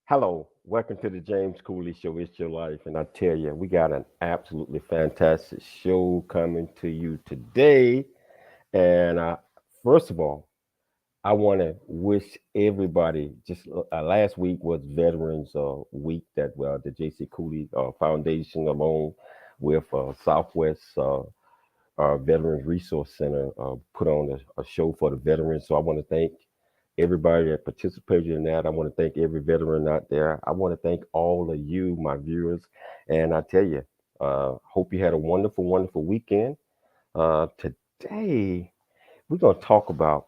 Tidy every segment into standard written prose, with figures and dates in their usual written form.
Hello, welcome to the James Cooley Show. It's your life, and I tell you, we got an absolutely fantastic show coming to you today. And first of all, I want to wish everybody. Just last week was Veterans Week that the J.C. Cooley Foundation, along with Southwest Veterans Resource Center, put on a show for the veterans. So I want to thank everybody that participated in that. I want to thank every veteran out there. I want to thank all of you, my viewers. And I tell you, hope you had a wonderful, wonderful weekend. Today, we're going to talk about,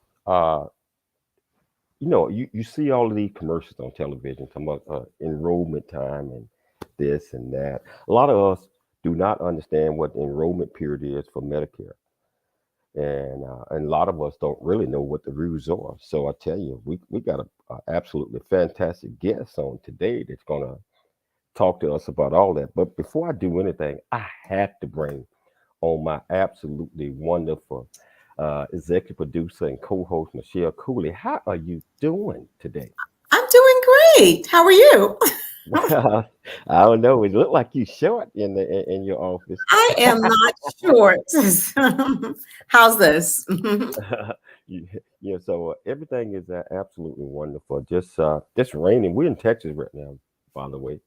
you see all of these commercials on television talking about enrollment time and this and that. A lot of us do not understand what the enrollment period is for Medicare. And a lot of us don't really know what the rules are. So I tell you, we got a absolutely fantastic guest on today that's gonna talk to us about all that. But before I do anything, I have to bring on my absolutely wonderful executive producer and co-host Michelle Cooley. How are you doing today? I'm doing great. How are you? Well, I don't know. It looked like you short in your office. I am not short. How's this? you, so everything is absolutely wonderful. Just raining. We're in Texas right now, by the way.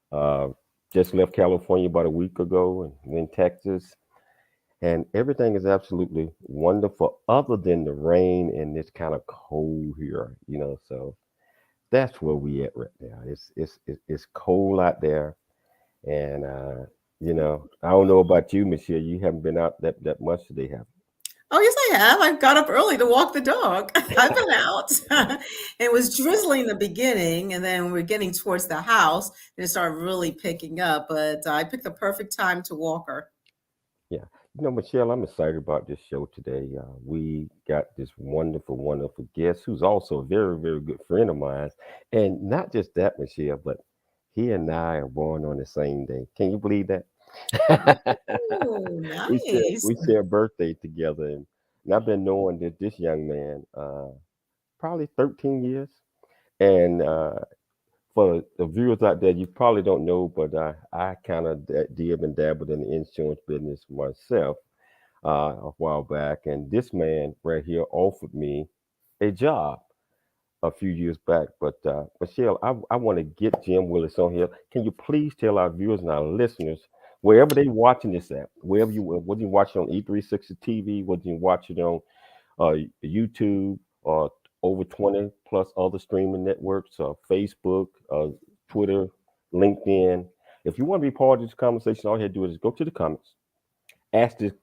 Uh, just left California about a week ago, and we're in Texas, and everything is absolutely wonderful, other than the rain and it's kind of cold here. So that's where we at right now. It's cold out there, and I don't know about you, Michelle. You haven't been out that much today, have Oh, yes, I have. I got up early to walk the dog. I've been out. It was drizzling in the beginning, and then we are getting towards the house, and it started really picking up. But I picked the perfect time to walk her. Yeah. Michelle, I'm excited about this show today. We got this wonderful, wonderful guest who's also a very, very good friend of mine. And not just that, Michelle, but he and I are born on the same day. Can you believe that? Oh, We nice. share a birthday together. And I've been knowing this young man probably 13 years. And for the viewers out there, you probably don't know, but I kind of dib and dabbled in the insurance business myself a while back, and this man right here offered me a job a few years back. But Michelle, I want to get Jim Willis on here. Can you please tell our viewers and our listeners, wherever they watching this at, wherever whether you watch it on E360 TV, whether you watch it on YouTube, or over 20 plus other streaming networks, Facebook, Twitter, LinkedIn. If you want to be part of this conversation, all you have to do is go to the comments, ask this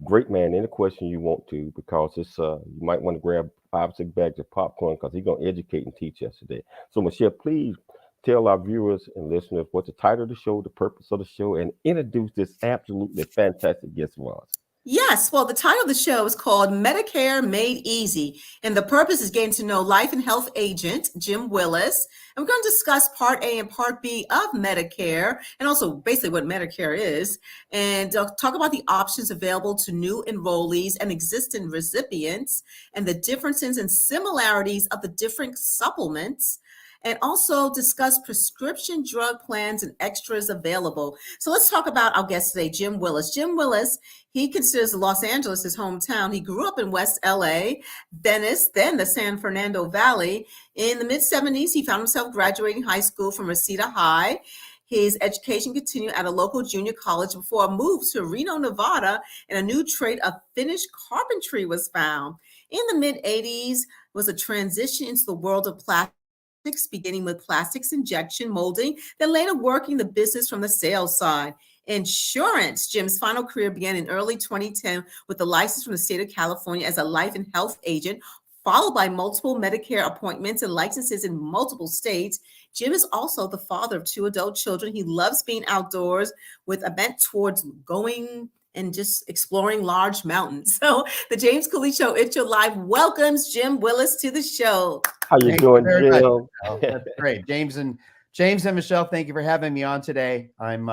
great man any question you want to, because it's you might want to grab 5 or 6 bags of popcorn because he's gonna educate and teach us today. So Michelle, please tell our viewers and listeners what the title of the show, the purpose of the show, and introduce this absolutely fantastic guest of ours. Yes, well, the title of the show is called Medicare Made Easy, and the purpose is getting to know life and health agent Jim Willis. And we're going to discuss Part A and Part B of Medicare, and also basically what Medicare is, and talk about the options available to new enrollees and existing recipients, and the differences and similarities of the different supplements. And also discuss prescription drug plans and extras available. So let's talk about our guest today, Jim Willis. Jim Willis, he considers Los Angeles his hometown. He grew up in West LA, Venice, then the San Fernando Valley. In the mid-70s, he found himself graduating high school from Reseda High. His education continued at a local junior college before a move to Reno, Nevada, and a new trade of finished carpentry was found. In the mid-80s was a transition into the world of plastics, beginning with plastics injection molding, then later working the business from the sales side. Insurance. Jim's final career began in early 2010 with a license from the state of California as a life and health agent, followed by multiple Medicare appointments and licenses in multiple states. Jim is also the father of 2 adult children. He loves being outdoors with a bent towards going and just exploring large mountains. So the James Cooley Show, It's Your Life, welcomes Jim Willis to the show. How you Thank you doing, very much, Jim? Michelle. That's great. James and Michelle, thank you for having me on today. I'm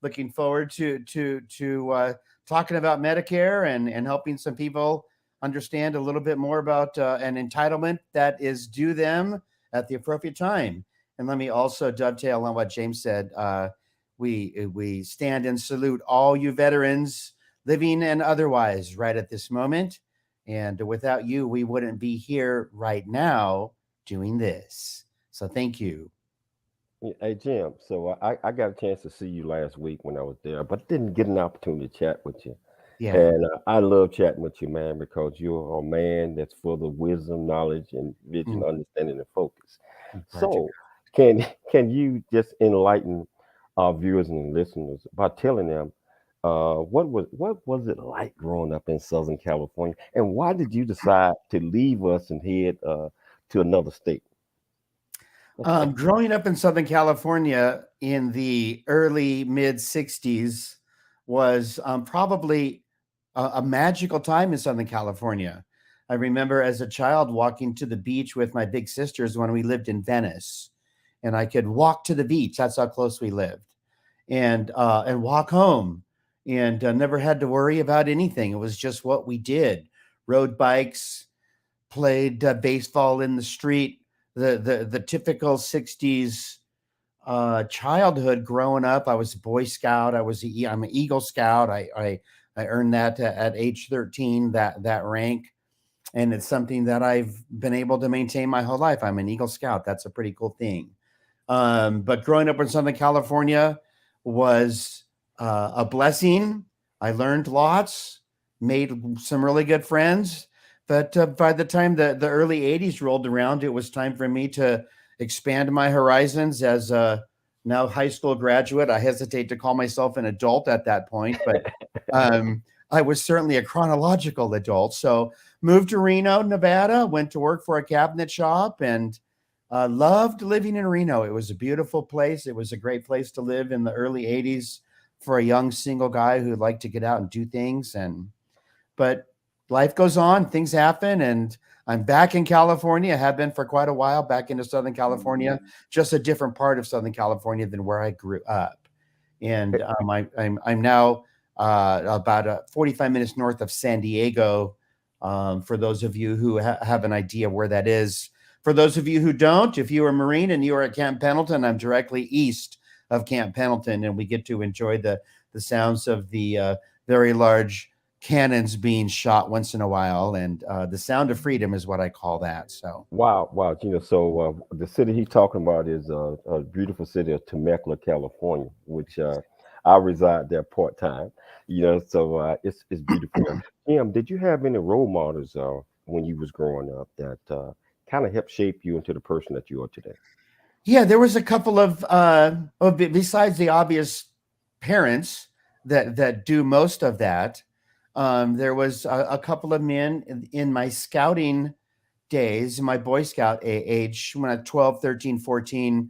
looking forward to talking about Medicare and helping some people understand a little bit more about an entitlement that is due them at the appropriate time. And let me also dovetail on what James said. We stand and salute all you veterans, living and otherwise, right at this moment. And without you, we wouldn't be here right now doing this. So thank you. Hey Jim, so I got a chance to see you last week when I was there, but didn't get an opportunity to chat with you. Yeah. And I love chatting with you, man, because you're a man that's full of wisdom, knowledge, and vision, Mm, understanding, and focus. I'm glad you. So, can you just enlighten our viewers and listeners by telling them what was it like growing up in Southern California, and why did you decide to leave us and head to another state? Growing up in Southern California in the early mid 60s was probably a magical time in Southern California. I remember as a child walking to the beach with my big sisters when we lived in Venice, and I could walk to the beach. That's how close we lived, and walk home, and never had to worry about anything. It was just what we did: rode bikes, played baseball in the street, the typical 60s childhood growing up. I was a Boy Scout. I'm an Eagle Scout. I earned that at age 13, that rank. And it's something that I've been able to maintain my whole life. I'm an Eagle Scout. That's a pretty cool thing. But growing up in Southern California was a blessing. I learned lots, made some really good friends. But by the time the early 80s rolled around, it was time for me to expand my horizons as a now high school graduate. I hesitate to call myself an adult at that point, but I was certainly a chronological adult. So moved to Reno, Nevada, went to work for a cabinet shop, and loved living in Reno. It was a beautiful place. It was a great place to live in the early 80s for a young single guy who liked to get out and do things. But life goes on, things happen, and I'm back in California. I have been for quite a while, back into Southern California, just a different part of Southern California than where I grew up. And I'm now about 45 minutes north of San Diego. For those of you who have an idea where that is. For those of you who don't, if you're a Marine and you are at Camp Pendleton, I'm directly east of Camp Pendleton, and we get to enjoy the sounds of the very large cannons being shot once in a while, and the sound of freedom is what I call that. So Wow, wow. So the city he's talking about is a beautiful city of Temecula, California, which I reside there part time. So it's beautiful there. Tim, did you have any role models when you was growing up that kind of helped shape you into the person that you are today? yeah, there was a couple of besides the obvious parents that do most of that. There was a couple of men in my scouting days, my Boy Scout age, when I was 12, 13, 14,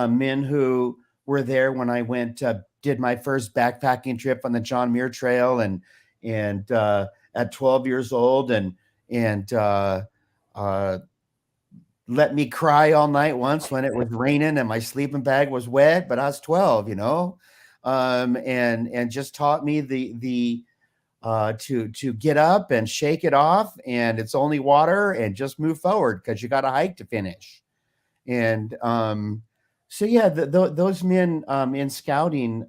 men who were there when I went, did my first backpacking trip on the John Muir Trail, and at 12 years old, and let me cry all night once when it was raining and my sleeping bag was wet, but I was 12, and just taught me to get up and shake it off, and it's only water, and just move forward because you got a hike to finish. And so yeah, those men in scouting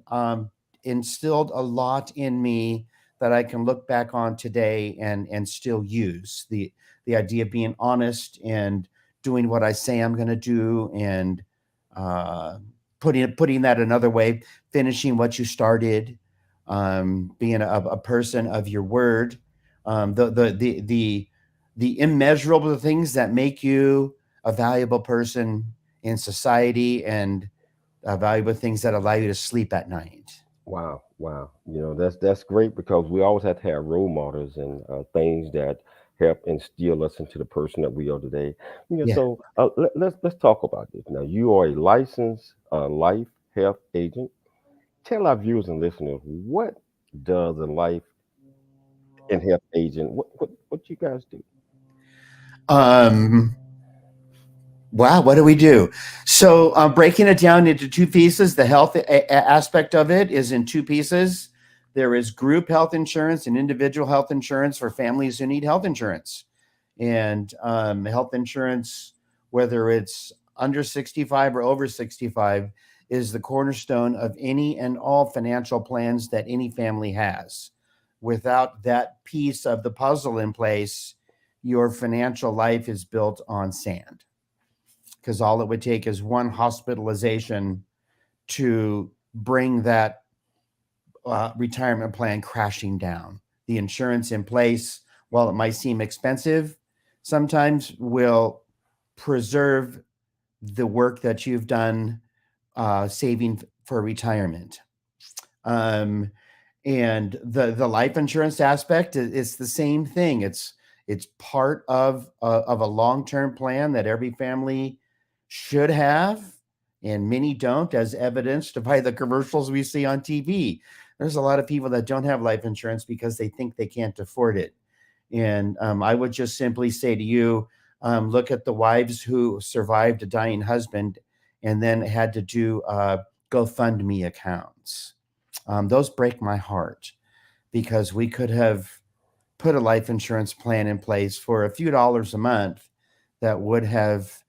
instilled a lot in me that I can look back on today and still use. The idea of being honest and doing what I say I'm going to do, and putting that another way, finishing what you started, being a person of your word, the immeasurable things that make you a valuable person in society, and valuable things that allow you to sleep at night. Wow, wow. That's great because we always have to have role models and things that help instill us into the person that we are today. Yeah. So let's talk about this. Now, you are a licensed life health agent. Tell our viewers and listeners, what does a life and health agent? What you guys do? Um, Wow, what do we do? So breaking it down into two pieces, the health aspect of it is in two pieces. There is group health insurance and individual health insurance for families who need health insurance. And health insurance, whether it's under 65 or over 65 is the cornerstone of any and all financial plans that any family has. Without that piece of the puzzle in place, your financial life is built on sand, because all it would take is one hospitalization to bring that retirement plan crashing down. The insurance in place, while it might seem expensive, sometimes will preserve the work that you've done saving for retirement. And the life insurance aspect is the same thing. It's part of a long-term plan that every family should have, and many don't, as evidenced by the commercials we see on TV. There's a lot of people that don't have life insurance because they think they can't afford it. And I would just simply say to you, look at the wives who survived a dying husband and then had to do GoFundMe accounts. Those break my heart, because we could have put a life insurance plan in place for a few dollars a month that would have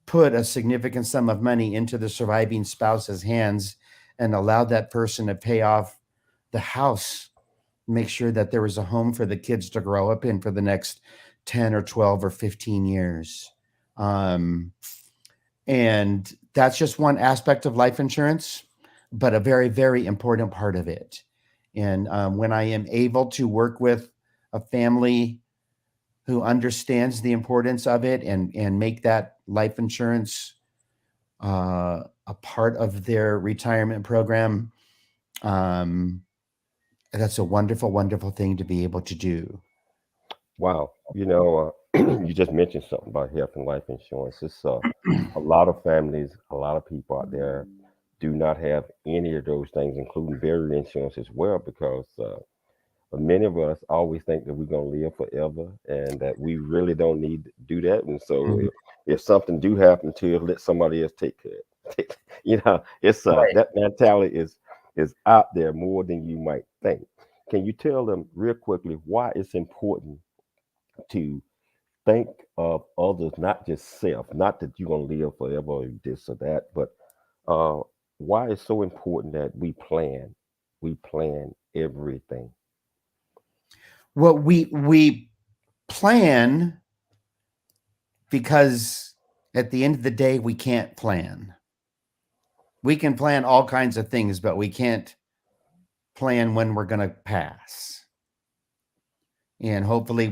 put a significant sum of money into the surviving spouse's hands and allowed that person to pay off the house, make sure that there was a home for the kids to grow up in for the next 10 or 12 or 15 years. And that's just one aspect of life insurance, but a very, very important part of it. And when I am able to work with a family who understands the importance of it and make that life insurance a part of their retirement program, that's a wonderful, wonderful thing to be able to do. Wow. You just mentioned something about health and life insurance. It's a lot of families, a lot of people out there do not have any of those things, including burial insurance as well, because many of us always think that we're going to live forever and that we really don't need to do that. And so if something do happen to us, let somebody else take care of it. It's Right. that mentality is out there more than you might think. Can you tell them real quickly why it's important to think of others, not just self, not that you're going to live forever or this or that, but why it's so important that we plan everything? Well, we plan because at the end of the day, we can't plan. We can plan all kinds of things, but we can't plan when we're going to pass. And hopefully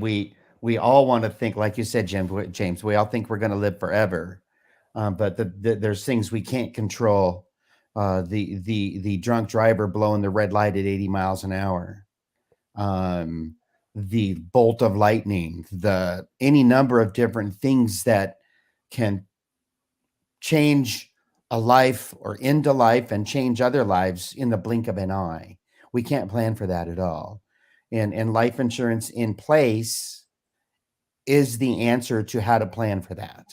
we all want to think, like you said, James, we all think we're going to live forever. But there's things we can't control. The drunk driver blowing the red light at 80 miles an hour. The bolt of lightning, any number of different things that can change a life or end a life and change other lives in the blink of an eye. We can't plan for that at all. And life insurance in place is the answer to how to plan for that.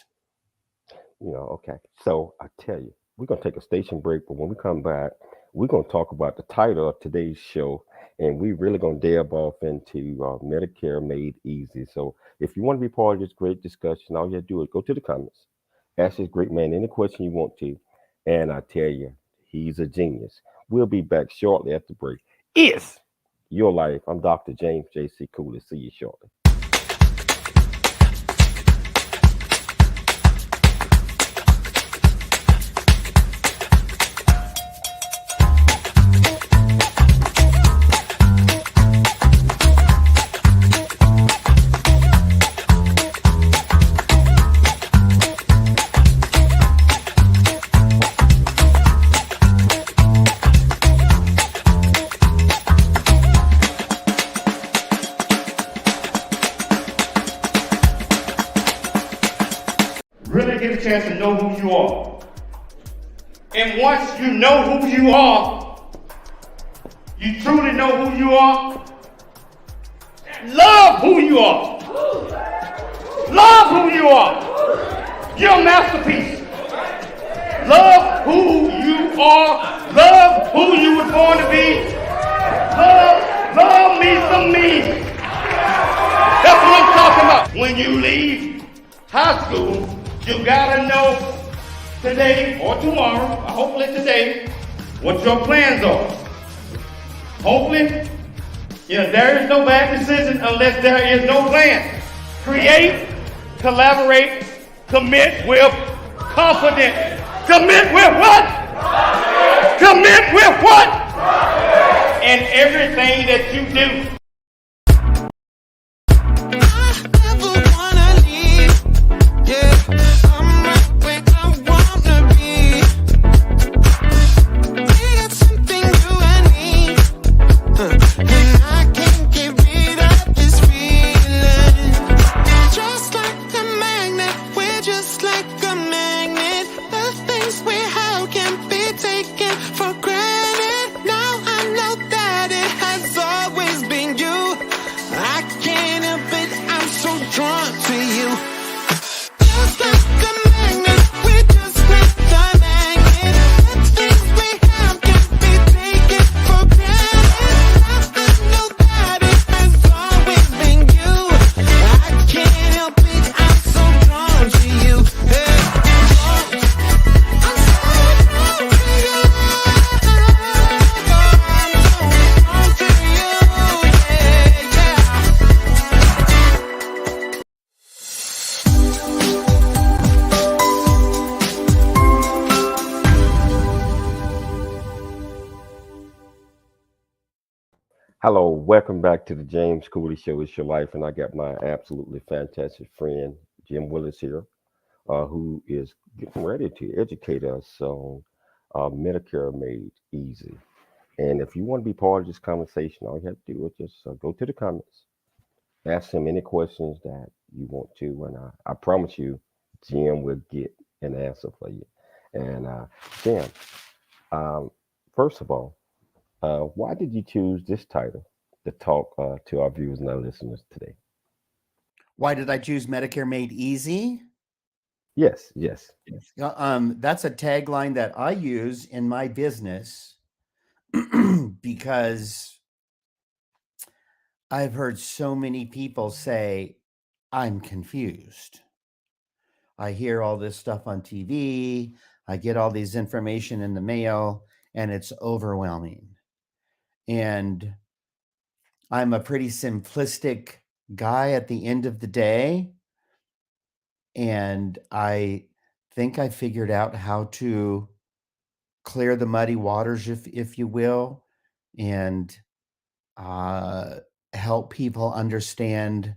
Okay. So I tell you, we're going to take a station break, but when we come back, we're going to talk about the title of today's show, and we're really going to delve off into Medicare Made Easy. So if you want to be part of this great discussion, all you have to do is go to the comments, ask this great man any question you want to, and I tell you, he's a genius. We'll be back shortly after the break. It's Your Life. I'm Dr. James J.C. Cooley. See you shortly. Really get a chance to know who you are. And once you know who you are, you truly know who you are, love who you are. Love who you are. You're a masterpiece. Love who you are. Love who you were born to be. Love me some me. That's what I'm talking about. When you leave high school, you gotta know today or tomorrow, hopefully today, what your plans are. Hopefully, there is no bad decision unless there is no plan. Create, collaborate, commit with confidence. Commit with what? Commit with what? In everything that you do. Hello, welcome back to the James Cooley Show. It's your life, and I got my absolutely fantastic friend Jim Willis here, who is getting ready to educate us on Medicare Made Easy. And if you want to be part of this conversation, all you have to do is just go to the comments, ask him any questions that you want to, and I promise you, Jim will get an answer for you. And Jim, first of all, why did you choose this title to talk to our viewers and our listeners today? Why did I choose Medicare Made Easy? Yes. That's a tagline that I use in my business because I've heard so many people say, I'm confused. I hear all this stuff on TV. I get all these information in the mail, and it's overwhelming. And I'm a pretty simplistic guy at the end of the day. And I think I figured out how to clear the muddy waters, if you will, and help people understand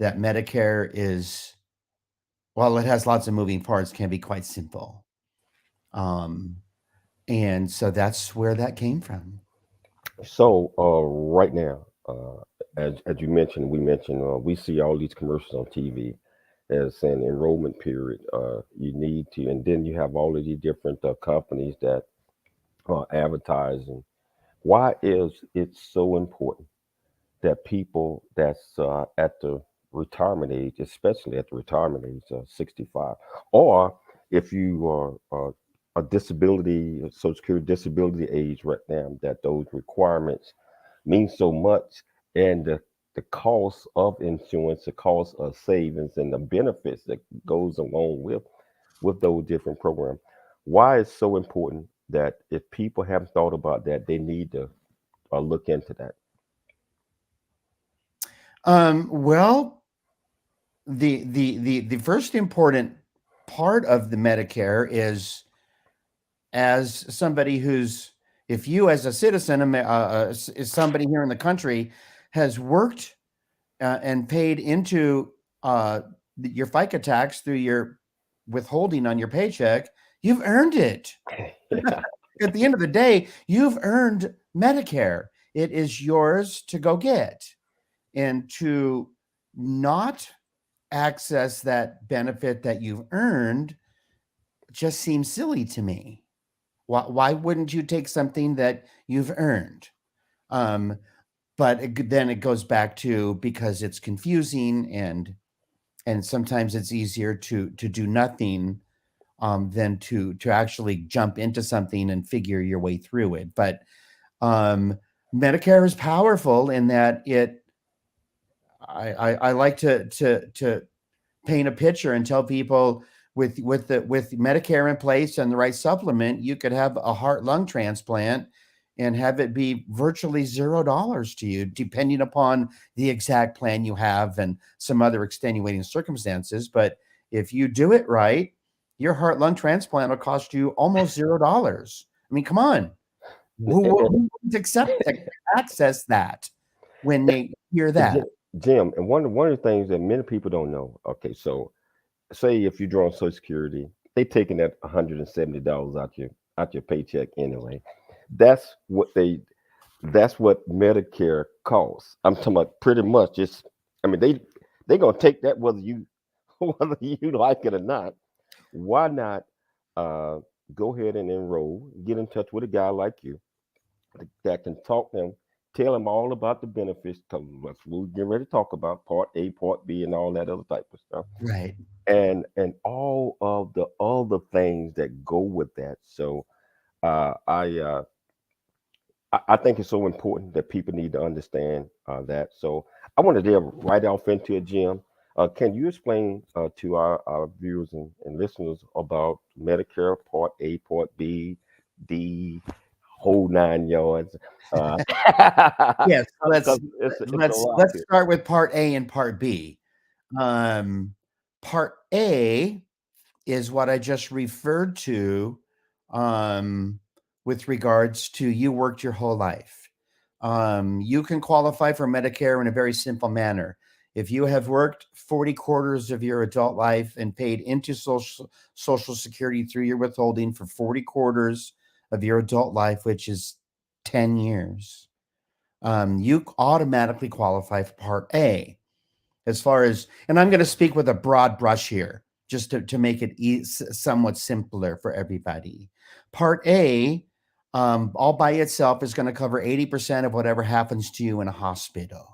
that Medicare is, while it has lots of moving parts, can be quite simple. And so that's where that came from. So right now, as you mentioned, we see all these commercials on TV as an enrollment period. You need to, and then you have all of these different companies that are advertising. Why is it so important that people that's at the retirement age, especially at the retirement age of 65, or if you are a disability, Social Security disability age right now, that those requirements mean so much, and the cost of insurance, the cost of savings, and the benefits that goes along with those different programs. Why it's so important that if people haven't thought about that, they need to look into that. Well, the first important part of the Medicare is, as somebody who's, if you as a citizen, is somebody here in the country, has worked and paid into your FICA tax through your withholding on your paycheck, you've earned it. At the end of the day, you've earned Medicare. It is yours to go get. And to not access that benefit that you've earned just seems silly to me. Why wouldn't you take something that you've earned? But then it goes back to, because it's confusing, and sometimes it's easier to do nothing than to actually jump into something and figure your way through it. But Medicare is powerful in that I like to paint a picture and tell people, with Medicare in place and the right supplement, you could have a heart-lung transplant and have it be virtually $0 to you, depending upon the exact plan you have and some other extenuating circumstances. But if you do it right, your heart-lung transplant will cost you almost $0. I mean, come on. Who wouldn't access that when they hear that? Jim, and one of the things that many people don't know. Okay, so say if you're drawing Social Security, they taking that $170 out your paycheck anyway. That's what Medicare costs. I'm talking about pretty much. I mean, they gonna take that whether you whether you like it or not. Why not go ahead and enroll? Get in touch with a guy like you that can talk them, tell them all about the benefits. Because we'll get ready to talk about Part A, Part B, and all that other type of stuff, Right. and all of the other things that go with that. So uh, I uh, I think it's so important that people need to understand that. So I want to delve right off into it, Jim. Can you explain to our viewers and listeners about Medicare Part A, Part B, D, whole 9 yards? Uh, Yes. 'Cause it's a lot Let's here. start with Part A and Part B. Um, Part A is what I just referred to um, with regards to you worked your whole life. You can qualify for Medicare in a very simple manner. If you have worked 40 quarters of your adult life and paid into Social Security through your withholding for 40 quarters of your adult life, which is 10 years, you automatically qualify for Part A. As far as, and I'm going to speak with a broad brush here, just to make it somewhat simpler for everybody. Part A, all by itself, is going to cover 80% of whatever happens to you in a hospital.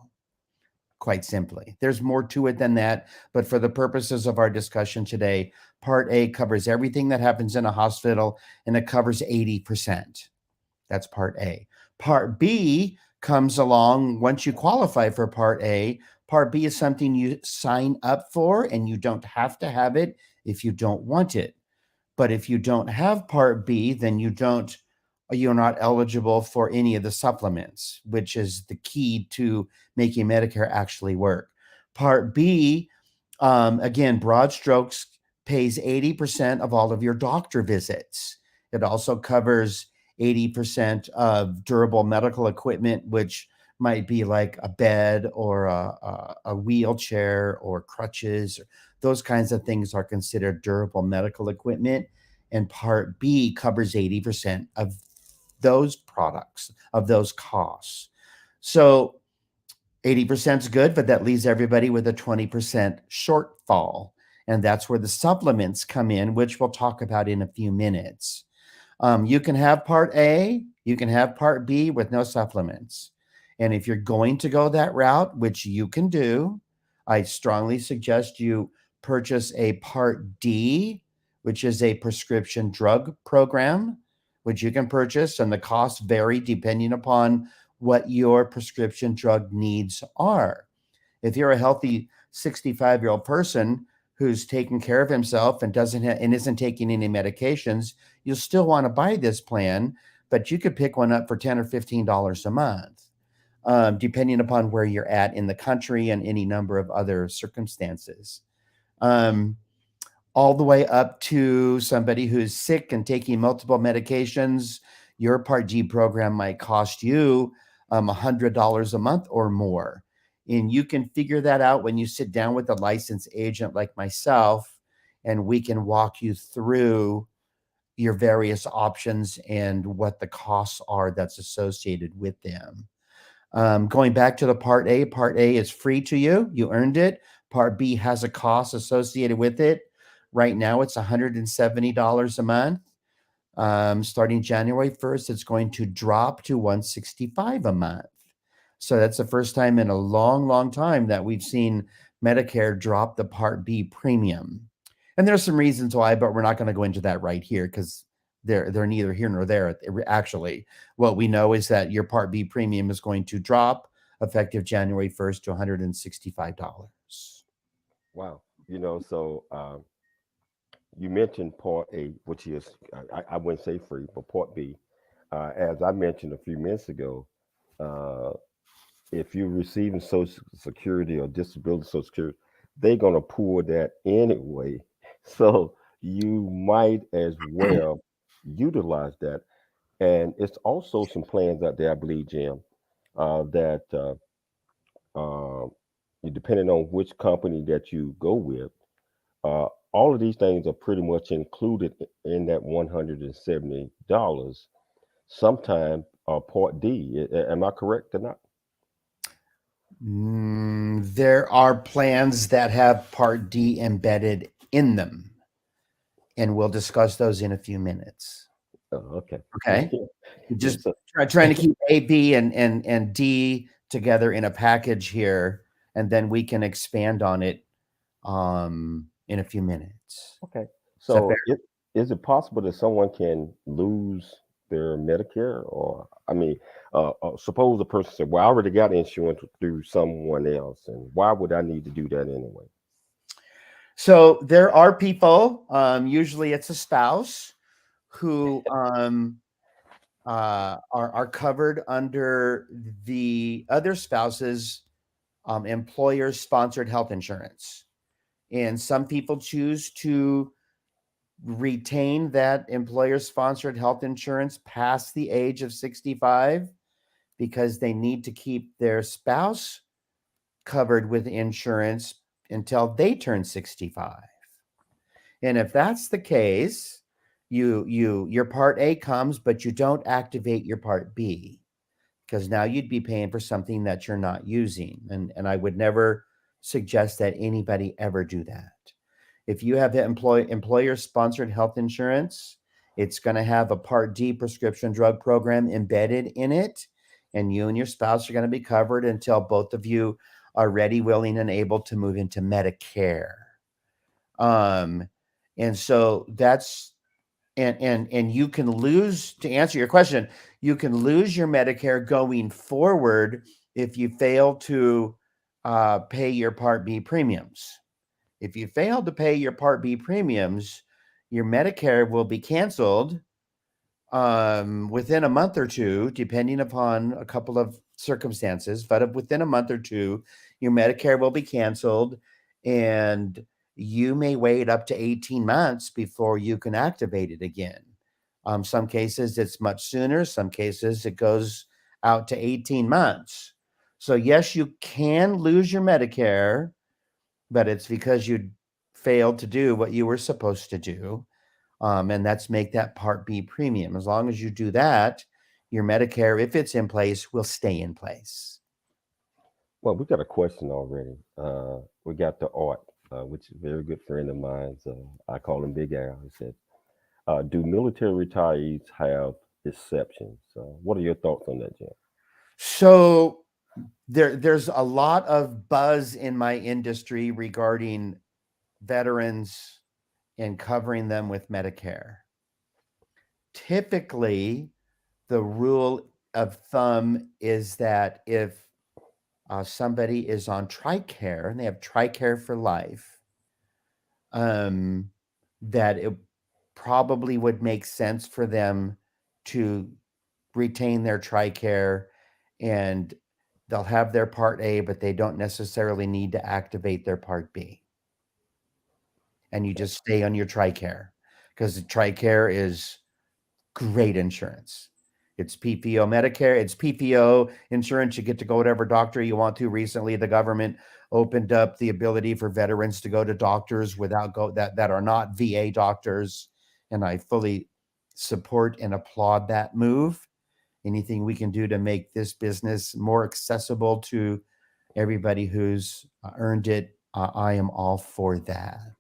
Quite simply, there's more to it than that, but for the purposes of our discussion today, Part A covers everything that happens in a hospital, and it covers 80%. That's Part A. Part B comes along once you qualify for Part A. Part B is something you sign up for, and you don't have to have it if you don't want it. But if you don't have Part B, then you're not eligible for any of the supplements, which is the key to making Medicare actually work. Part B, again, broad strokes, pays 80% of all of your doctor visits. It also covers 80% of durable medical equipment, which might be like a bed or a wheelchair or crutches. Those kinds of things are considered durable medical equipment. And Part B covers 80% of those products, of those costs. So 80% is good, but that leaves everybody with a 20% shortfall. And that's where the supplements come in, which we'll talk about in a few minutes. You can have Part A, you can have Part B with no supplements. And if you're going to go that route, which you can do, I strongly suggest you purchase a Part D, which is a prescription drug program, which you can purchase, and the costs vary depending upon what your prescription drug needs are. If you're a healthy 65-year-old person who's taking care of himself and isn't taking any medications, you'll still want to buy this plan, but you could pick one up for $10 or $15 a month, depending upon where you're at in the country and any number of other circumstances. All the way up to somebody who's sick and taking multiple medications, your Part D program might cost you $100 a month or more. And you can figure that out when you sit down with a licensed agent like myself, and we can walk you through your various options and what the costs are that's associated with them. Going back to the Part A is free to you. You earned it. Part B has a cost associated with it. Right now, it's $170 a month. Starting January 1st, it's going to drop to $165 a month. So that's the first time in a long, long time that we've seen Medicare drop the Part B premium. And there's some reasons why, but we're not going to go into that right here because they're neither here nor there. Actually, what we know is that your Part B premium is going to drop effective January 1st to $165. Wow. So you mentioned Part A, which is I wouldn't say free, but Part B. As I mentioned a few minutes ago, uh, if you're receiving Social Security or disability Social Security, they're gonna pull that anyway. So you might as well utilize that. And it's also some plans out there, I believe, Jim, that uh, depending on which company that you go with, uh, all of these things are pretty much included in that $170. Sometime Part D. Am I correct or not? There are plans that have Part D embedded in them, and we'll discuss those in a few minutes. Oh, okay. Okay. Yeah, Just so, trying to keep A, B, and D together in a package here, and then we can expand on it in a few minutes. okay. Is that fair? So is it possible that someone can lose their Medicare? Or, I mean, suppose a person said, well, I already got insurance through someone else, and why would I need to do that anyway? So there are people, usually it's a spouse, who are covered under the other spouse's employer sponsored health insurance. And some people choose to retain that employer sponsored health insurance past the age of 65 because they need to keep their spouse covered with insurance until they turn 65. And if that's the case, your part A comes, but you don't activate your part B because now you'd be paying for something that you're not using. And I would never suggest that anybody ever do that. If you have the employer sponsored health insurance, it's going to have a Part D prescription drug program embedded in it. And you and your spouse are going to be covered until both of you are ready, willing, and able to move into Medicare. And so that's and you can lose, to answer your question, you can lose your Medicare going forward if you fail to pay your Part B premiums. If you fail to pay your Part B premiums, your Medicare will be canceled within a month or two, depending upon a couple of circumstances. But within a month or two, your Medicare will be canceled, and you may wait up to 18 months before you can activate it again. Some cases it's much sooner. Some cases it goes out to 18 months. So yes, you can lose your Medicare, but it's because you failed to do what you were supposed to do. And that's make that Part B premium. As long as you do that, your Medicare, if it's in place, will stay in place. Well, we got a question already. We got the Art, which is a very good friend of mine. I call him Big Al. He said, do military retirees have exceptions? What are your thoughts on that, Jim? So there's a lot of buzz in my industry regarding veterans and covering them with Medicare. Typically, the rule of thumb is that if somebody is on TRICARE and they have TRICARE for life, that it probably would make sense for them to retain their TRICARE, and they'll have their Part A, but they don't necessarily need to activate their Part B. And you just stay on your TRICARE because the TRICARE is great insurance. It's PPO Medicare. It's PPO insurance. You get to go to whatever doctor you want to. Recently, the government opened up the ability for veterans to go to doctors that are not VA doctors. And I fully support and applaud that move. Anything we can do to make this business more accessible to everybody who's earned it, I am all for that.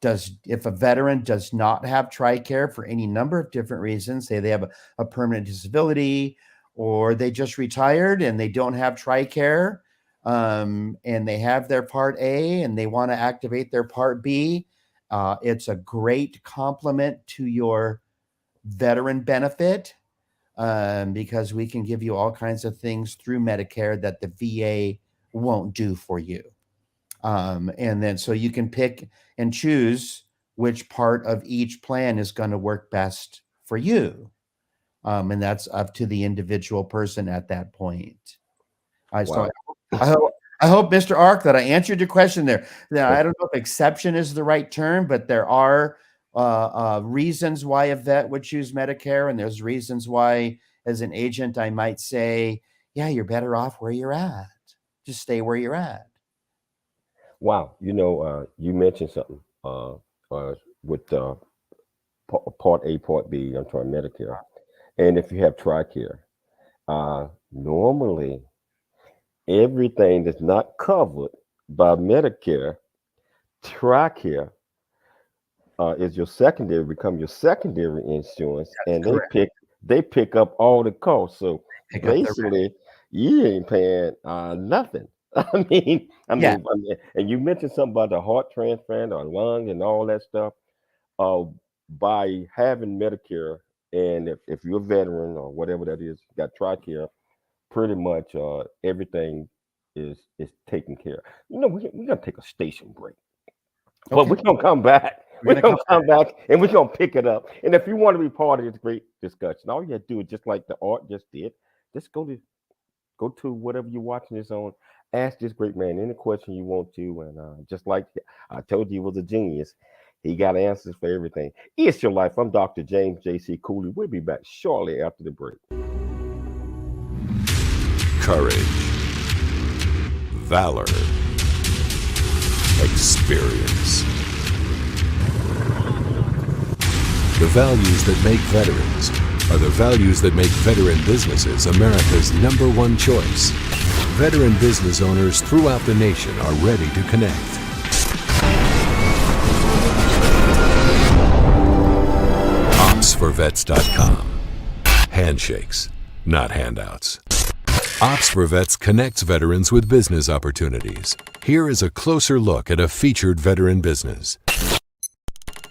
If a veteran does not have TRICARE for any number of different reasons, say they have a permanent disability, or they just retired and they don't have TRICARE, and they have their Part A and they want to activate their Part B, it's a great complement to your veteran benefit, because we can give you all kinds of things through Medicare that the VA won't do for you. And then so you can pick and choose which part of each plan is going to work best for you. And that's up to the individual person at that point. So I hope, Mr. Ark, that I answered your question there. Now, I don't know if exception is the right term, but there are reasons why a vet would choose Medicare, and there's reasons why, as an agent, I might say, yeah, you're better off where you're at. Just stay where you're at. Wow. You mentioned something with Part A, Part B, I'm trying Medicare. And if you have TRICARE, normally everything that's not covered by Medicare, TRICARE is your secondary, become your secondary insurance, and they pick up all the costs. So basically, you ain't paying nothing. I mean, and you mentioned something about the heart transplant or lung and all that stuff. By having Medicare, and if you're a veteran or whatever that is, got TRICARE, pretty much everything is taken care of. We're gonna take a station break, but we're gonna come back. We're gonna come back and we're gonna pick it up. And if you want to be part of this great discussion, all you have to do is just like the Art just did, just go to whatever you're watching this on. Ask this great man any question you want to, and just like I told you, he was a genius. He got answers for everything. It's Your Life. I'm Dr. James J.C. Cooley. We'll be back shortly after the break. Courage, valor, experience. The values that make veterans are the values that make veteran businesses America's #1 choice. Veteran business owners throughout the nation are ready to connect. OpsForVets.com. Handshakes, not handouts. Ops for Vets connects veterans with business opportunities. Here is a closer look at a featured veteran business.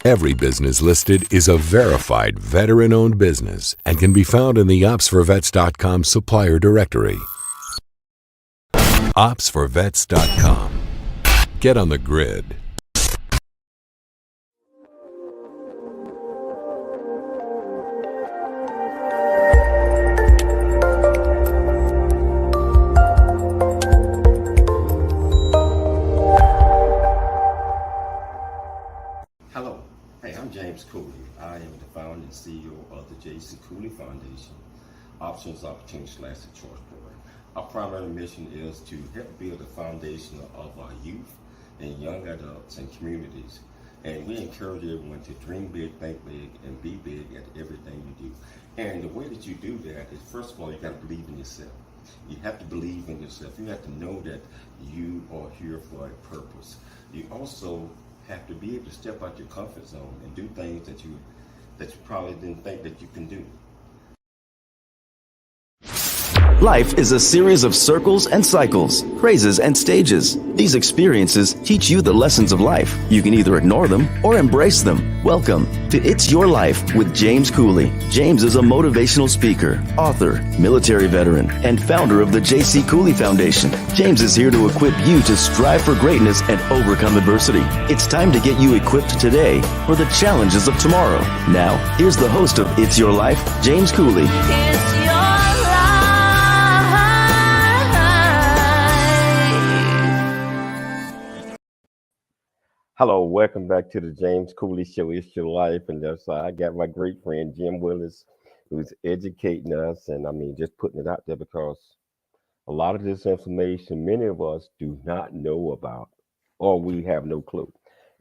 Every business listed is a verified veteran-owned business and can be found in the OpsForVets.com supplier directory. OpsForVets.com. Get on the grid. Hello. Hey, I'm James Cooley. I am the founder and CEO of the J.C. Cooley Foundation, Options, Opportunities, / the Choice Program. Our primary mission is to help build a foundation of our youth and young adults and communities. And we encourage everyone to dream big, think big, and be big at everything you do. And the way that you do that is, first of all, you got to believe in yourself. You have to believe in yourself. You have to know that you are here for a purpose. You also have to be able to step out your comfort zone and do things that you probably didn't think that you can do. Life is a series of circles and cycles, crazes and stages. These experiences teach you the lessons of life. You can either ignore them or embrace them. Welcome to It's Your Life with James Cooley. James is a motivational speaker, author, military veteran, and founder of the J.C. Cooley Foundation. James is here to equip you to strive for greatness and overcome adversity. It's time to get you equipped today for the challenges of tomorrow. Now, here's the host of It's Your Life, James Cooley. It's your life. Hello, welcome back to the James Cooley Show. It's Your Life, and that's I got my great friend Jim Willis, who's educating us, and I mean just putting it out there because a lot of this information many of us do not know about, or we have no clue.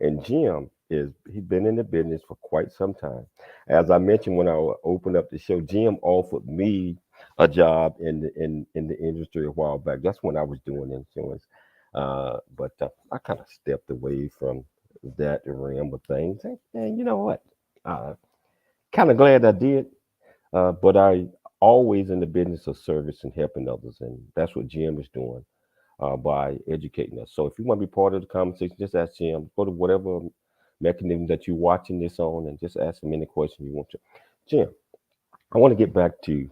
And Jim he's been in the business for quite some time. As I mentioned when I opened up the show, Jim offered me a job in the industry a while back. That's when I was doing insurance. But I kind of stepped away from that realm of things. And you know what? Kind of glad I did. But I always in the business of service and helping others. And that's what Jim is doing by educating us. So if you want to be part of the conversation, just ask Jim. Go to whatever mechanism that you're watching this on and just ask him any question you want to. Jim, I want to get back to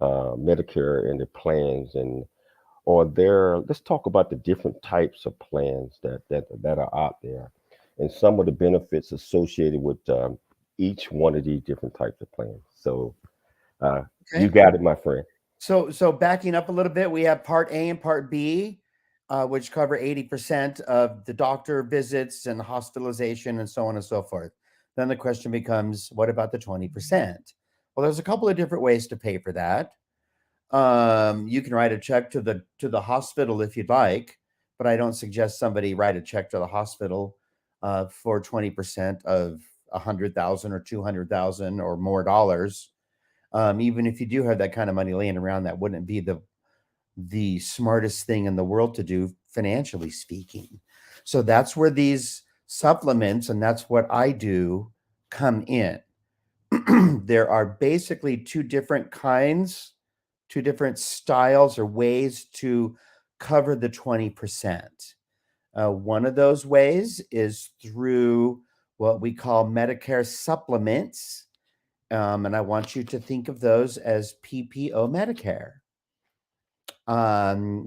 Medicare and the plans and or let's talk about the different types of plans that are out there, and some of the benefits associated with each one of these different types of plans. So you Okay. got it, my friend. So backing up a little bit, we have Part A and Part B, which cover 80% of the doctor visits and hospitalization and so on and so forth. Then the question becomes, what about the 20%? Well, there's a couple of different ways to pay for that. You can write a check to the hospital if you'd like, but I don't suggest somebody write a check to the hospital for 20% of 100,000 or 200,000 or more dollars. Even if you do have that kind of money laying around, that wouldn't be the smartest thing in the world to do, financially speaking. So that's where these supplements, and that's what I do, come in. There are basically two different styles or ways to cover the 20%. One of those ways is through what we call Medicare supplements. And I want you to think of those as PPO Medicare,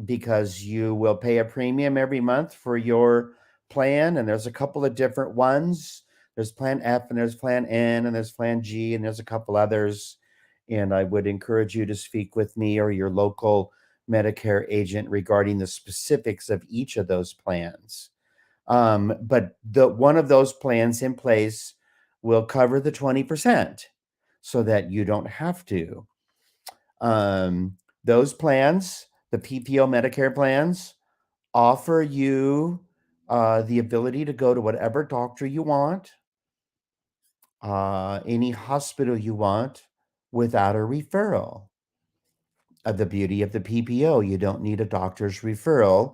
because you will pay a premium every month for your plan. And there's a couple of different ones. There's Plan F and there's Plan N and there's Plan G and there's a couple others. And I would encourage you to speak with me or your local Medicare agent regarding the specifics of each of those plans. But one of those plans in place will cover the 20% so that you don't have to. Those plans, the PPO Medicare plans, offer you the ability to go to whatever doctor you want, any hospital you want, without a referral. The beauty of the PPO, you don't need a doctor's referral.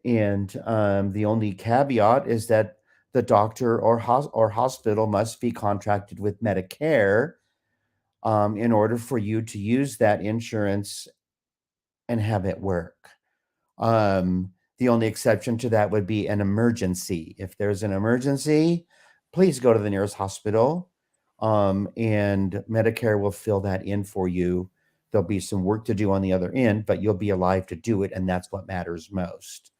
And the only caveat is that the doctor or hospital must be contracted with Medicare in order for you to use that insurance and have it work. The only exception to that would be an emergency. If there's an emergency, please go to the nearest hospital, and Medicare will fill that in for you. There'll be some work to do on the other end, but you'll be alive to do it, and that's what matters most.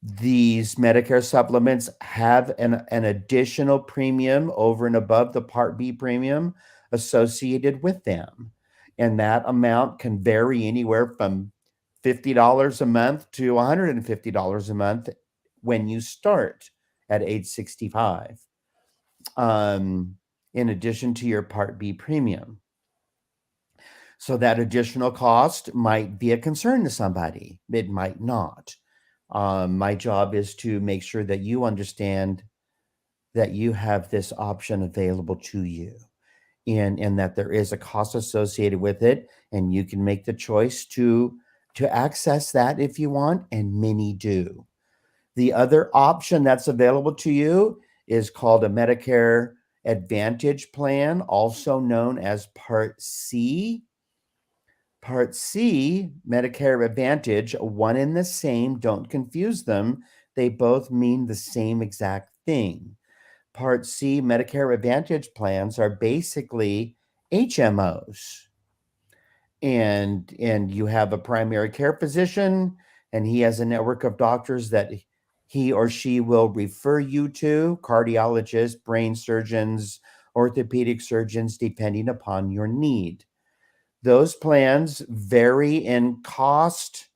These Medicare supplements have an additional premium over and above the Part B premium associated with them. And that amount can vary anywhere from $50 a month to $150 a month when you start at age 65, in addition to your Part B premium. So that additional cost might be a concern to somebody. It might not. My job is to make sure that you understand that you have this option available to you, and that there is a cost associated with it, and you can make the choice to access that if you want, and many do. The other option that's available to you is called a Medicare Advantage plan, also known as Part C. Part C, Medicare Advantage, one and the same, don't confuse them. They both mean the same exact thing. Part C, Medicare Advantage plans are basically HMOs. And you have a primary care physician, and he has a network of doctors that he or she will refer you to, cardiologists, brain surgeons, orthopedic surgeons, depending upon your need. Those plans vary in cost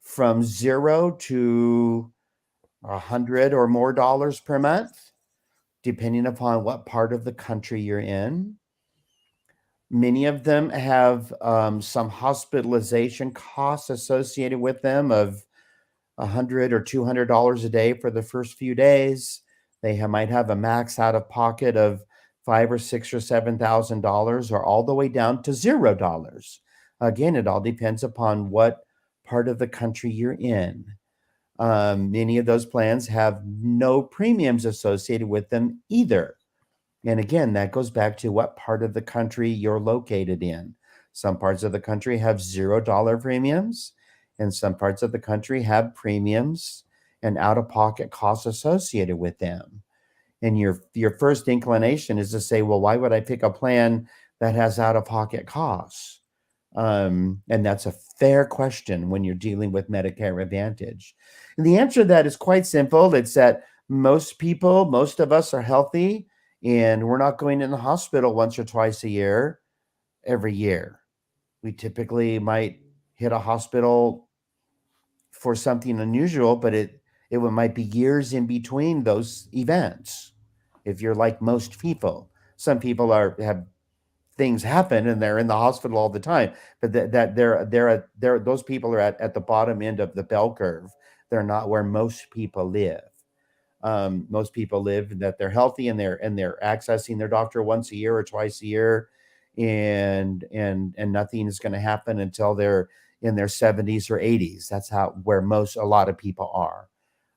from $0 to $100 or more per month, depending upon what part of the country you're in. Many of them have some hospitalization costs associated with them of $100 or $200 a day for the first few days. They might have a max out of pocket of $5,000 or $6,000 or $7,000, or all the way down to $0. Again, it all depends upon what part of the country you're in. Many of those plans have no premiums associated with them either. And again, that goes back to what part of the country you're located in. Some parts of the country have $0 premiums, and some parts of the country have premiums and out-of-pocket costs associated with them. And your first inclination is to say, well, why would I pick a plan that has out-of-pocket costs? And that's a fair question when you're dealing with Medicare Advantage. And the answer to that is quite simple. It's that most of us are healthy, and we're not going in the hospital once or twice a year, every year. We typically might hit a hospital for something unusual, but it might be years in between those events. If you're like most people, some people have things happen and they're in the hospital all the time, but they're those people are at the bottom end of the bell curve. They're not where most people live. Most people live that they're healthy and they're accessing their doctor once a year or twice a year, and nothing is going to happen until they're in their 70s or 80s. That's where a lot of people are.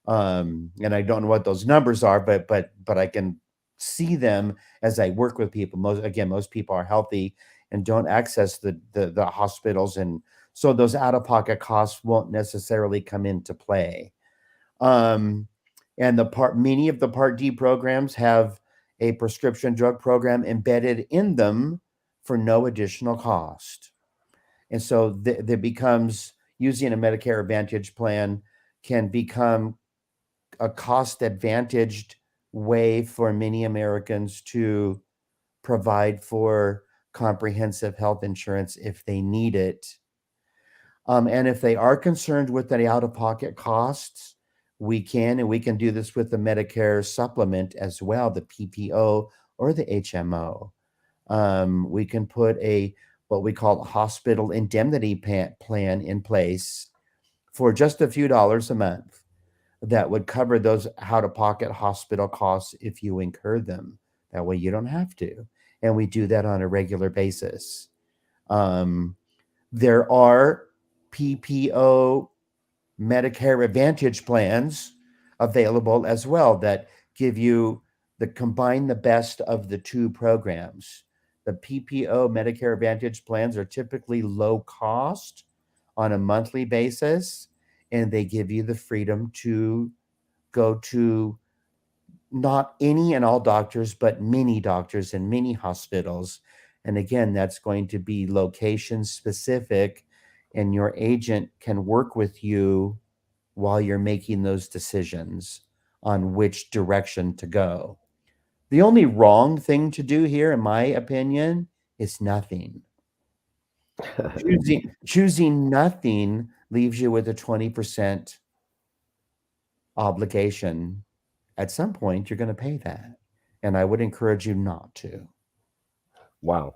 And I don't know what those numbers are, but I can see them as I work with people. Most people are healthy and don't access the hospitals, and so those out-of-pocket costs won't necessarily come into play. And many of the Part D programs have a prescription drug program embedded in them for no additional cost. And so that becomes, using a Medicare Advantage plan can become a cost-advantaged way for many Americans to provide for comprehensive health insurance if they need it. And if they are concerned with the out-of-pocket costs, we can do this with the Medicare supplement as well, the PPO or the HMO. We can put what we call a hospital indemnity plan in place for just a few dollars a month that would cover those out-of-pocket hospital costs if you incur them. That way you don't have to. And we do that on a regular basis. There are PPO Medicare Advantage plans available as well that give you combine the best of the two programs. The PPO Medicare Advantage plans are typically low cost on a monthly basis, and they give you the freedom to go to not any and all doctors, but many doctors and many hospitals. And again, that's going to be location specific, and your agent can work with you while you're making those decisions on which direction to go. The only wrong thing to do here, in my opinion, is nothing. Choosing nothing leaves you with a 20% obligation. At some point, you're going to pay that. And I would encourage you not to. Wow.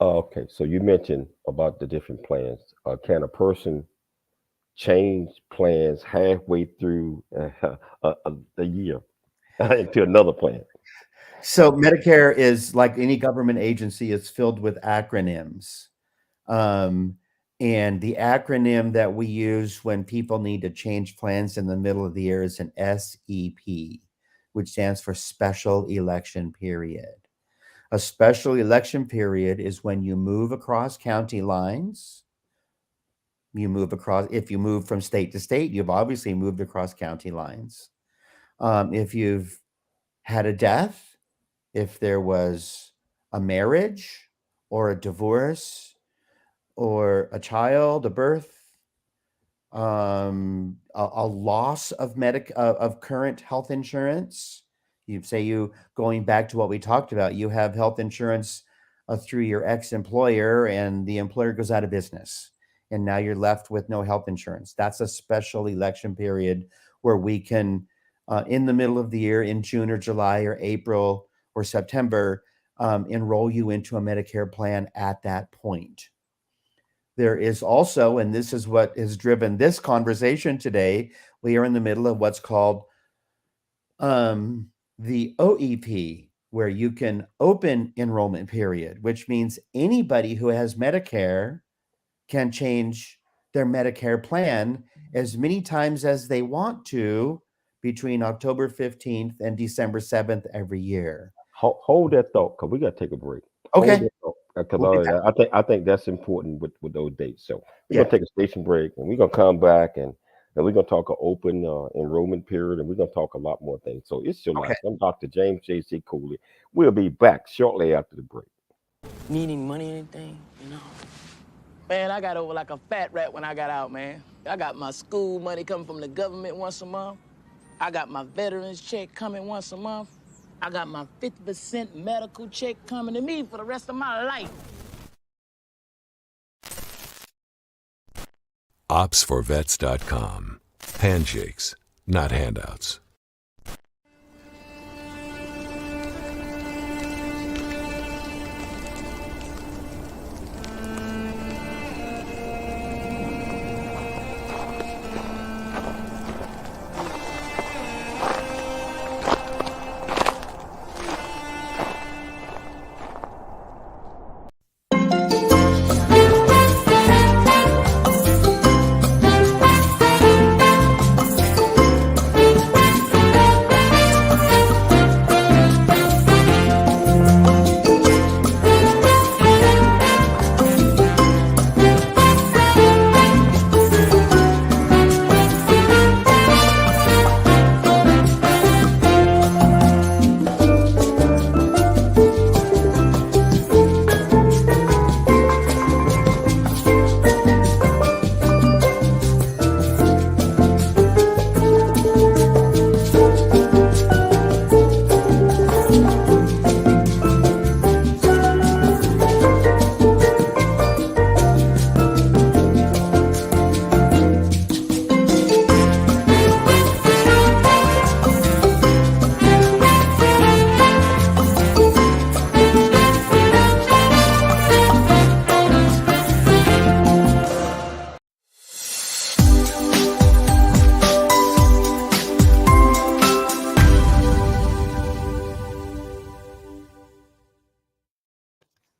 Okay, so you mentioned about the different plans. Can a person change plans halfway through the year into another plan? So Medicare is like any government agency, it's filled with acronyms. And the acronym that we use when people need to change plans in the middle of the year is an SEP, which stands for Special Election Period. A special election period is when you move across county lines. If you move from state to state, you've obviously moved across county lines. If you've had a death, if there was a marriage or a divorce or a child, a birth, a loss of current health insurance. You going back to what we talked about, you have health insurance through your ex-employer, and the employer goes out of business, and now you're left with no health insurance. That's a special election period where we can, in the middle of the year, in June or July or April or September, enroll you into a Medicare plan at that point. There is also, and this is what has driven this conversation today, we are in the middle of what's called the OEP, where you can open enrollment period, which means anybody who has Medicare can change their Medicare plan as many times as they want to between October 15th and December 7th every year. Hold that thought, because we got to take a break. Okay. Because I think that's important with those dates. So we're gonna take a station break, and we're gonna come back, and we're gonna talk an open enrollment period, and we're gonna talk a lot more things. So it's your life. I'm Dr. James J.C. Cooley. We'll be back shortly after the break. Needing money or anything, Man, I got over like a fat rat when I got out, man. I got my school money coming from the government once a month. I got my veterans check coming once a month. I got my 50% medical check coming to me for the rest of my life. Opsforvets.com. Handshakes, not handouts.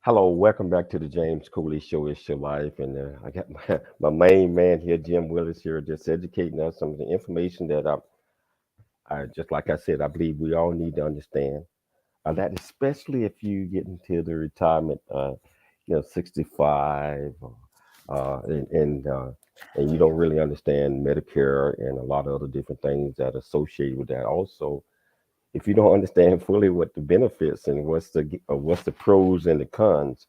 Hello, welcome back to the James Cooley Show. It's your life, and I got my main man here, Jim Willis, here, just educating us some of the information that I just like I said, I believe we all need to understand. That especially if you get into the retirement, 65, and you don't really understand Medicare and a lot of other different things that are associated with that. Also, if you don't understand fully what the benefits and what's the pros and the cons,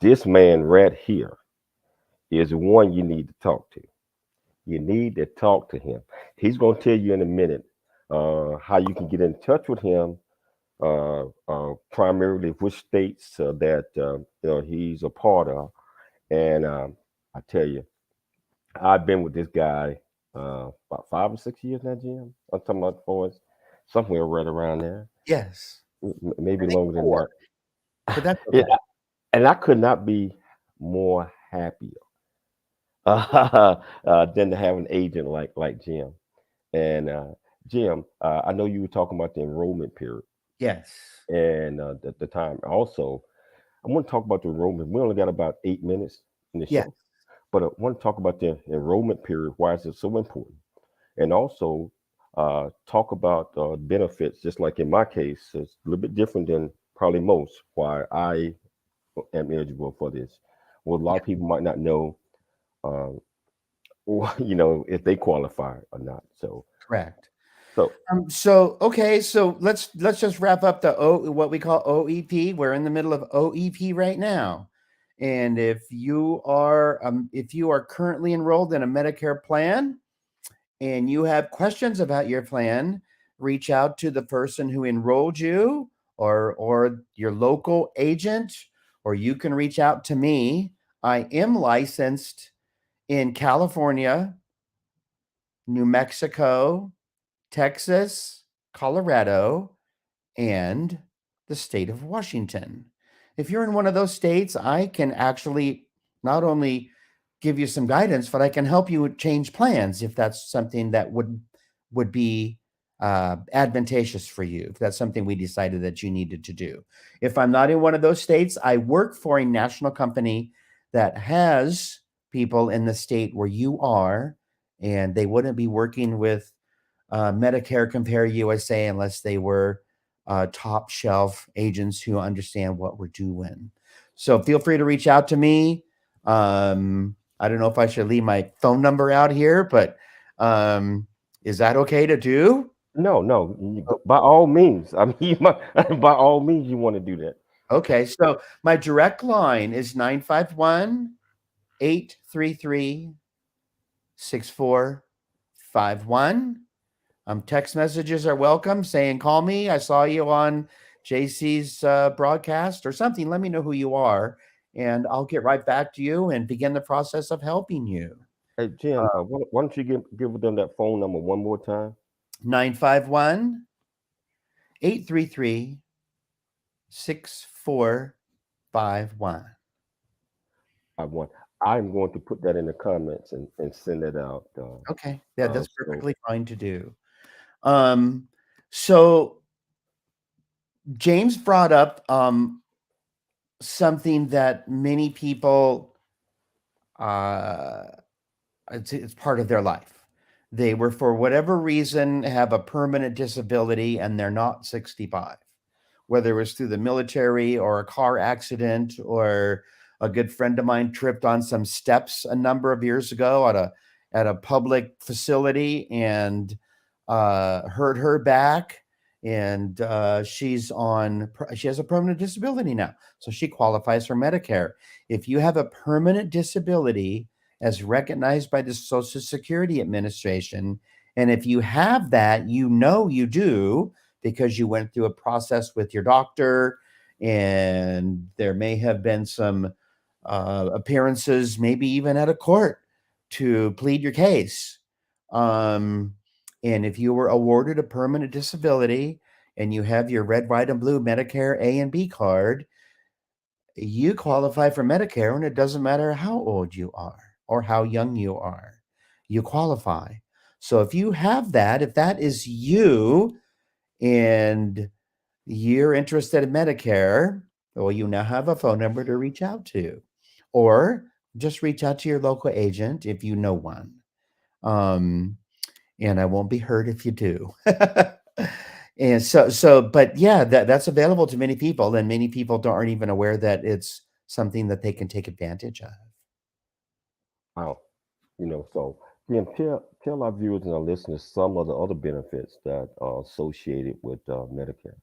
this man right here is the one you need to talk to. You need to talk to him. He's going to tell you in a minute how you can get in touch with him. Primarily which states that he's a part of, and I tell you, I've been with this guy about 5 or 6 years now, Jim. I'm talking about for us somewhere right around there. Yes. Maybe I think longer than 4. that. But that's okay. Yeah, and I could not be more happier than to have an agent like Jim. And Jim, I know you were talking about the enrollment period Yes. and the time. Also, I want to talk about the enrollment. We only got about 8 minutes in the Yes. show, but I want to talk about the enrollment period. Why is it so important? And also talk about benefits. Just like in my case, it's a little bit different than probably most. Why I am eligible for this. Well, a lot of people might not know, if they qualify or not. So Correct. so Okay, so let's just wrap up what we call OEP. We're in the middle of OEP right now, and if you are currently enrolled in a Medicare plan and you have questions about your plan, reach out to the person who enrolled you or your local agent, or you can reach out to me. I am licensed in California, New Mexico, Texas, Colorado, and the state of Washington. If you're in one of those states, I can actually not only give you some guidance, but I can help you change plans if that's something that would be advantageous for you, if that's something we decided that you needed to do. If I'm not in one of those states, I work for a national company that has people in the state where you are, and they wouldn't be working with Medicare Compare USA unless they were top shelf agents who understand what we're doing. So feel free to reach out to me. I don't know if I should leave my phone number out here, but is that okay to do? no, by all means. I mean, by all means, you want to do that. Okay, so my direct line is 951 833-6451. Text messages are welcome saying, call me. I saw you on JC's broadcast or something. Let me know who you are, and I'll get right back to you and begin the process of helping you. Hey Jim, why don't you give them that phone number one more time? 951-833-6451. I'm going to put that in the comments and send it out. Okay. Yeah, that's perfectly fine to do. So James brought up something that many people, it's part of their life. They were, for whatever reason, have a permanent disability and they're not 65, whether it was through the military or a car accident, or a good friend of mine tripped on some steps a number of years ago at a public facility and hurt her back. And she has a permanent disability now, so she qualifies for Medicare. If you have a permanent disability as recognized by the Social Security Administration, and if you have that, you know you do, because you went through a process with your doctor, and there may have been some appearances, maybe even at a court, to plead your case. And if you were awarded a permanent disability and you have your red, white, and blue Medicare A and B card, you qualify for Medicare, and it doesn't matter how old you are or how young you are, you qualify. So if you have that, if that is you and you're interested in Medicare, well, you now have a phone number to reach out to, or just reach out to your local agent if you know one. And I won't be hurt if you do. And but yeah, that's available to many people, and many people aren't even aware that it's something that they can take advantage of. Wow. So Jim, tell our viewers and our listeners some of the other benefits that are associated with Medicare.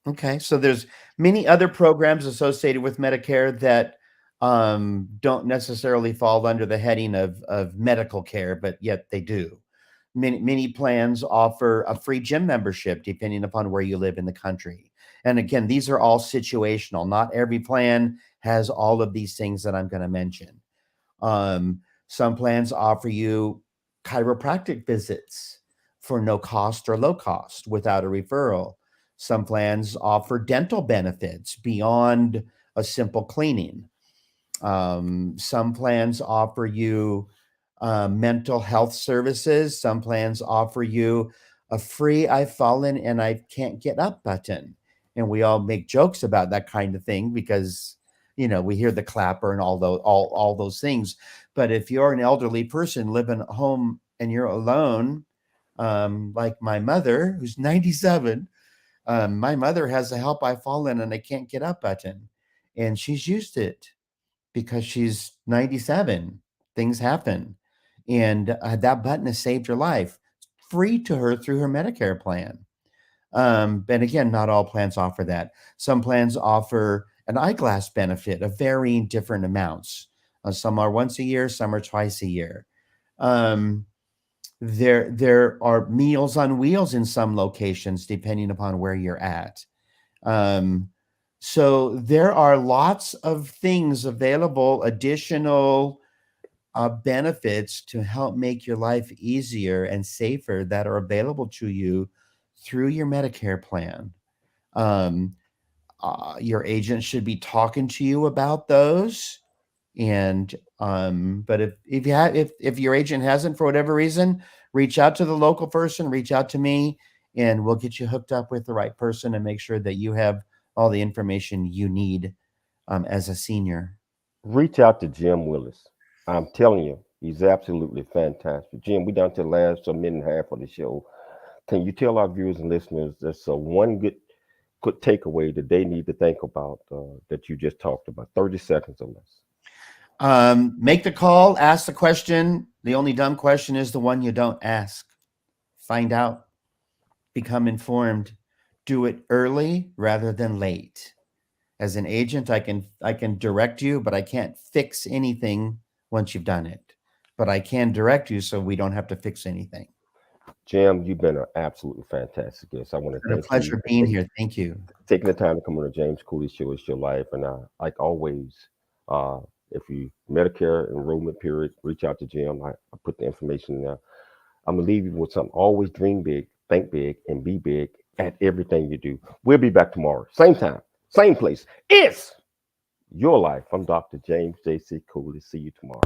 Okay, so there's many other programs associated with Medicare that don't necessarily fall under the heading of medical care, but yet they do. Many plans offer a free gym membership depending upon where you live in the country. And again, these are all situational. Not every plan has all of these things that I'm going to mention. Some plans offer you chiropractic visits for no cost or low cost without a referral. Some plans offer dental benefits beyond a simple cleaning. Some plans offer you mental health services. Some plans offer you a free "I've fallen and I can't get up" button. And we all make jokes about that kind of thing because, we hear the clapper and all those things. But if you're an elderly person living at home and you're alone, like my mother, who's 97, my mother has a "Help, I've fallen and I can't get up" button. And she's used it because she's 97. Things happen. And that button has saved her life, free to her through her Medicare plan. But again, not all plans offer that. Some plans offer an eyeglass benefit of varying different amounts. Some are once a year, some are twice a year. There are Meals on Wheels in some locations, depending upon where you're at. So there are lots of things available, additional benefits to help make your life easier and safer that are available to you through your Medicare plan. Your agent should be talking to you about those. And but if your agent hasn't, for whatever reason, reach out to the local person, reach out to me, and we'll get you hooked up with the right person and make sure that you have all the information you need as a senior. Reach out to Jim Willis. I'm telling you, he's absolutely fantastic. Jim, we're down to the last minute and a half of the show. Can you tell our viewers and listeners there's one good takeaway that they need to think about that you just talked about? 30 seconds or less. Make the call, ask the question. The only dumb question is the one you don't ask. Find out, become informed, do it early rather than late. As an agent, I can direct you, but I can't fix anything once you've done it. But I can direct you so we don't have to fix anything. Jim, you've been an absolutely fantastic guest. I want to It's been a thank pleasure you being here. Thank you. taking the time to come on the James Cooley Show. It's your life. And like always, if you Medicare enrollment period, reach out to Jim. I put the information there. I'm going to leave you with something. Always dream big, think big, and be big at everything you do. We'll be back tomorrow. Same time, same place. It's your life. I'm Dr. James J.C. Cooley. See you tomorrow.